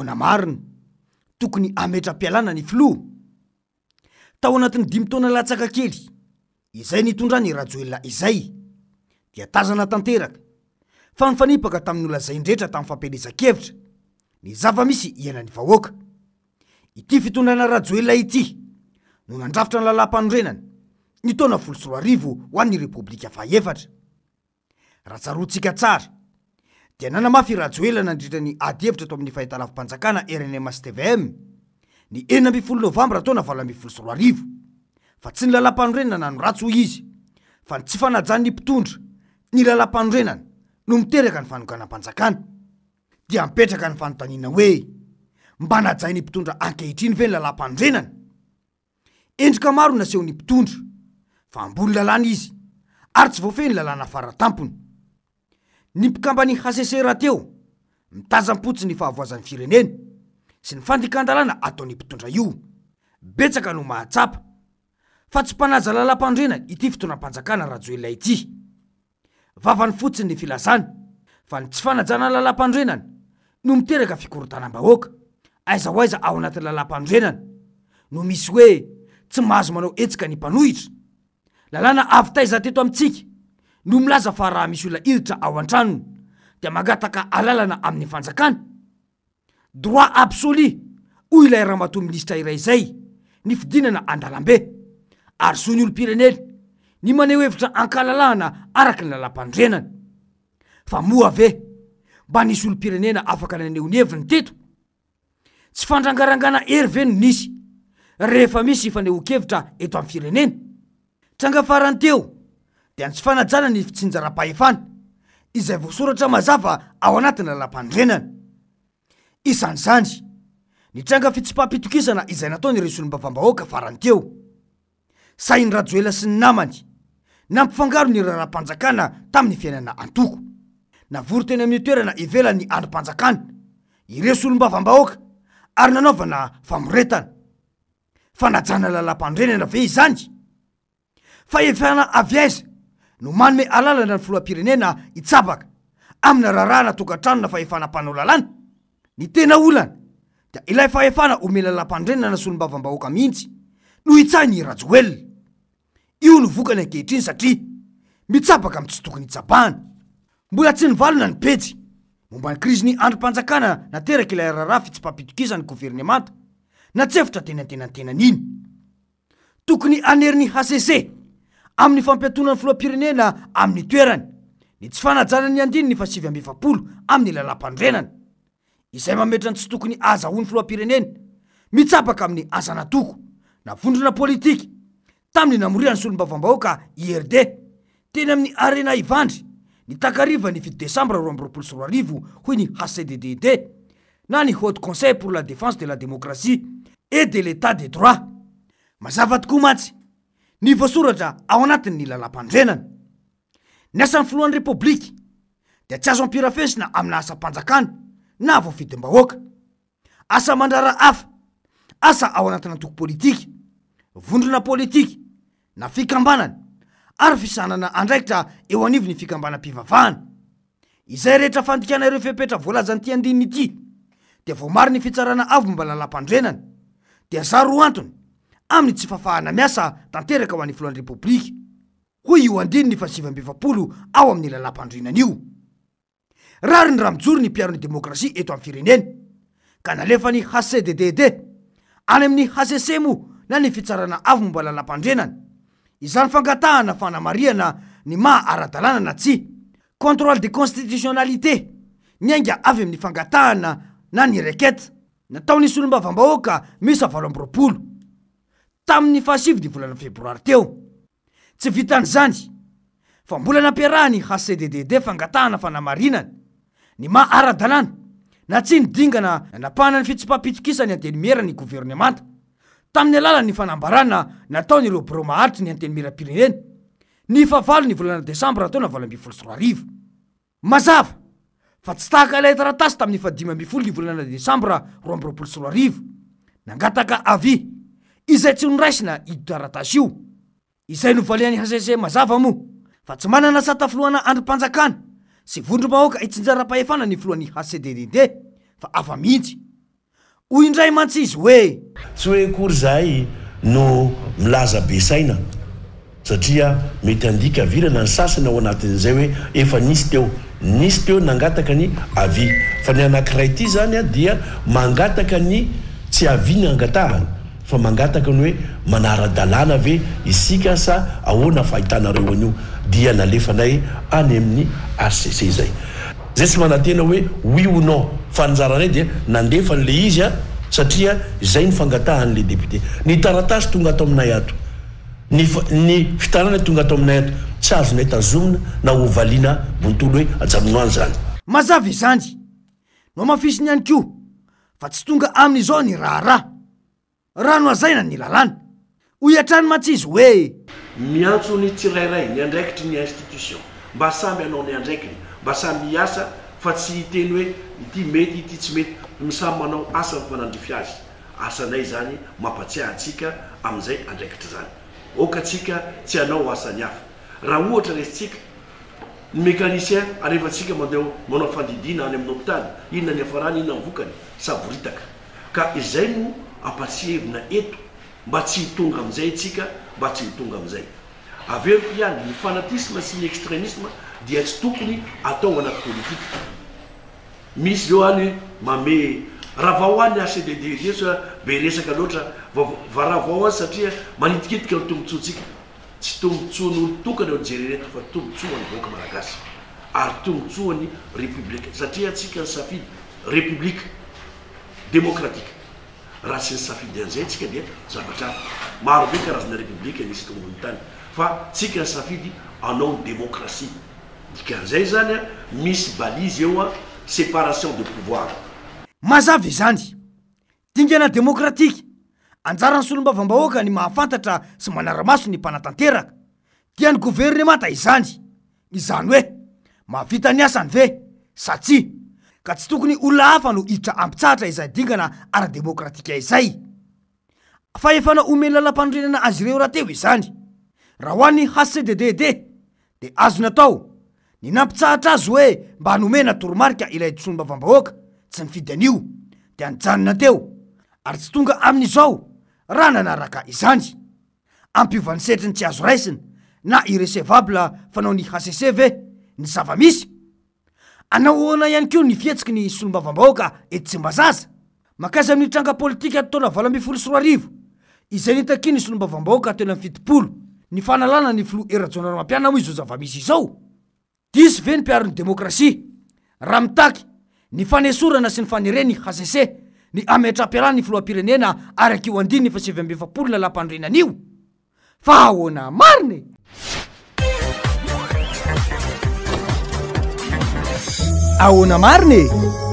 Ahoana marina tokony ametra-pialana ny filoha. Tao anatin'ny 5 taona latsaka kely izay nitondra ny Rajoelina izay dia tazana tanteraka fa nifanipaka tamin'olona zay ndretra tamin'ny fampielezan-kevitra ny zava-misy iainan'ny vahoaka. Ity fitondrana Rajoelina ity no nandrafitra ny lalam-panorenana ny taona 2024 ho an'ny Repoblika Fahefatra. Raha tsaroantsika tsara dia nanamafy Rajoelina nandritra ny ady hevitra tao amin'ny fahitalavim-panjakana RNM STVM ny 12 Novambra taona 2024 fa tsy ny lalam-panorenana no ratsy hoy izy fa tsy fanajan'ny mpitondra ny lalam-panorenana no miteraka ny fanoganam-panjakana. Dia mipetraka ny fanontaniana hoe mba najain'ny mpitondra ankehitriny ve ny lalam-panorenana? Endrika maro naseho ny mpitondra fa ambony lalàna izy ary tsy voafehy ny lalàna faratampony. Ny mpikambany hasesera teo mitazam-potsy ny fahavoazan'ny firenena sy ny fandikan-dalàna ataon'ny mpitondra io. Betsaka no mahatsapa fa tsy mpanaja lalam-panorenana ity fitondram-panjakana Rajoelina ity. Vavany fotsiny ny filazana fa ny tsy fanajana lalam-panorenana no miteraka fikorotanam-bahoaka. Aiza ho aiza ao anatin'ny lalam-panorenana no misy hoe tsy mahazo manao etsika ny mpanohitra. Lalàna avy taiza teto amintsika no milaza fa raha misy olona iditra ao an-tranony dia magataka alalana amin'ny fanjakana. Droit absolu hoy ilay ramatoa minisitra iray izay ny fidinana andalambe ary zo ny olom-pirenena ny maneho hevitra ankalalahana araka ny lalam-panorenana. Fa moa ve mba nisy olom-pirenena afaka naneho ny heviny teto? Tsy fandrangarangana hery ve no nisy rehefa misy faneho-kevitra eto amin'ny firenena? Tranga farany teo dia tsy fanajana ny fitsinjaram-pahefana izay voasoratra mazava ao anatin'ny lalam-panorenana. Isan'izany ny tranga fitsipapitokisana izay nataony resolombavambahoaka farany teo. Sain'ny Rajoelina sy ny namany nampifangaro ny raharaham-panjakana tamin'ny fiainana antoko. Navory teny amin'ny toerana ivelan'ny androm-panjakana ireo solombavambahoaka ary nanaovana famoretana. Fanajana lalam-panorenana ve izany? Fahefana avy aiza no manome alalana ny filoham-pirenena hitsapaka amina raharaha tokantrano na fahefana mpanao lalàna? Ny tena olana dia ilay fahefana omena lalam-panorenana na solombavambahoaka mihitsy no hitsahin'ny Rajoelina. Io no vokany ankehitriny satria mitsapaka amin'ny tsy tokony hitsapahana. Mbola tsy nivalona ny pejy momba ny krizin'ny androm-panjakana nateraka ilay raharaha fitsipapitokisany governemanta na tsy efitra teny antenantenan'iny. Tokony anery ny HCC amin'ny fampiatonany filoham-pirenena amin'ny toerany ny tsy fanajana ny andiny ny 720 amin'ny lalam-panorenana izay mametra ny tsy tokony azahoany filoham-pirenena mitsapaka amin'ny asanatoko na vondrona politika tamin'ny namorian'ny solombavambahoaka IRD teny amin'ny arena ivandry ny takariva ny 7 Desambra 2024 hoy ny HCDD na ny Haut Conseil pour la défense de la démocratie et de l'état de droit. Mazava tokoa mantsy ny voasoratra ao anatin'ny lalam-panorenana. Ny asan'ny filohan'ny Repoblika dia tsy azo ampirafesina amina asa-panjakana na voafidim-bahoaka, asa mandrara hafa, asa ao anatin'ny antoko politika, vondrona politika na fikambanana ary fisanana andraikitra eo anivon'ny fikambanam-pivavahana. Izay rehetra fandikana ireo fepetra voalazan'ity andininy ity dia voamary ny fitsarana avo momba lalam-panorenana dia zaro antony amin'ny tsy fafahana miasa tanteraka ho an'ny filohan'ny Repoblika hoy io andininy 720 ao amin'ny lalam-pandrinana io. Rary ny ramijoro ny mpiaro ny demokrasia eto amin'ny firenena ka nalefa ny HCDD any amin'ny HCC mo na ny fitsarana avo momba lalam-pandrenana. Izany fangatahana fanamariana ny maha ara-dalàna na tsy contrôle de constitutionnalité ny ainga avy amin'ny fangatahana na ny requête nataon'ny solombavambahoaka misa 20 tamin'ny 7 volana febroary teo. Tsy vitan'izany fa mbola nampiarahany HCDD fangatahana fanamarinana ny maha ara-dalàna na tsy nidingana napahana ny fitsipapitokisany antenimera ny governemanta tamin'ny alalan'ny fanambarana nataony ireo biro maharitry ny antenimera-pirenena ny 9 volana Desambra taona 2024. Mazava fa tsy tahaka ilay taratasy tamin'ny 15 volana Desambra 2024 nangataka avi izay tsy noraisina io taratasy io. Izay novalian'ny HCC mazava mo fa tsy manana sata filohana androm-panjakana sy vondrom-bahoaka hitsinjara-pahefana ny filohan'ny HCDD fa afa mihitsy hoy indray mantsy izy hoe tsy hoe kory zahay no milaza be saina satria mety andika avirana ny sasana ao anatin'izay hoe efa nisy teo nangataka ny avy fa ny anankiray ity zany a dia mangataka ny tsy avy ny angatahana fa mangataka ny hoe manara-dalàna ve isika sa ahoana fahitanareo an'io dia nalefanay any amin'ny HCC zay tsy manantena hoe oui ou non fa anjaranay dia nandefa n'le izy a satria izay ny fangatahan'le député ny taratasy tonga ato aminay ato ny fitarana tonga ato aminay ato tsy azonay tazomina na ovaliana montolo hoe ajamonoany zany mazava izany no mafisiny ihany koa fa tsy tonga amin'izao ny raharaha rano azaina ny lalàna hoy atrany mantsy izy hoe miantso ny tsirairay ny andraikitry ny institution mba samy anao ny andraikiny mba samy miasa fa tsy hiteny hoe ity mety ity tsy mety misamy manao asa fanandrify azy asanay zany mampatsiahy atsika amin'izay andraikitra zany oka atsika tsy anao asany hafa raha ohatra resitsika ny mécanicien arevatsika mandeha manao fandidiana any amin'ny hôpitaly inona ny afarany inona ny vokany savoritaka ka izay no ampatsievina eto mba tsy hitonga amin'izay atsika mba tsy hitonga amin'izay averiko ihany ny fanatisme sy ny extrémisme dia tsy tokony atao anaty politika misy zao any mame raha vao any ACDD deso be resaka loatra raha vao any satria manitikitika ny tombontsoantsika tsy tombontsoan'olo tokana eo jerereto fa tombontsoany boka malagasy ary tombontsoany république satria atsika ny safidy république démocratique raha sy ny safidy an'izay atsika dia zavatra maro be karazana république nisy tombony tany fa tsika ny safidy anao démocratie dikan'izay zany a misy balise eo a séparation de pouvoir mazava izany dingana démocratique anjarany solombavam-bahoaka ny mahafantatra sy manara-maso ny mpanatanteraka dia ny gouvernemanta izany hoe mahavita ny asany ve sa tsy ka tsy tokony olona hafa no hiditra ampitsahatra izay dingana ara-demokratika izay fa efa na omena lalam-panorenana azy ireo raha teo izany raha ho an'ny HCDD de azo natao ny nampitsahatra azy hoe mba hanomena toromarika ilay solombavam-bahoaka tsy nifidy an'io de anjanona teo ary tsy tonga amin'izao raha nanaraka izany ampiovany setriny tsy azo raisina na irrecevable fanao ny HCC ve ny zava-misy anahoana ihany koa ny fihetsiky ny solombavam-bahoaka ety tsy mbazaza makaizy amin'ny tranga politika taona 2024 izay nitaki ny solombavam-bahoaka telo 70 ny fanalana ny filo era-jonara mampiana mo izo zava-misy izao disy ve ny mpiaro ny demokrasia raha mitaky ny fanesorana sy ny fanereny HCC ny ametra-pialana ny filoam-pirenena ary akio andiny fa 720 lalam-pandrenan'io fa ahoana mariny ahoana mariny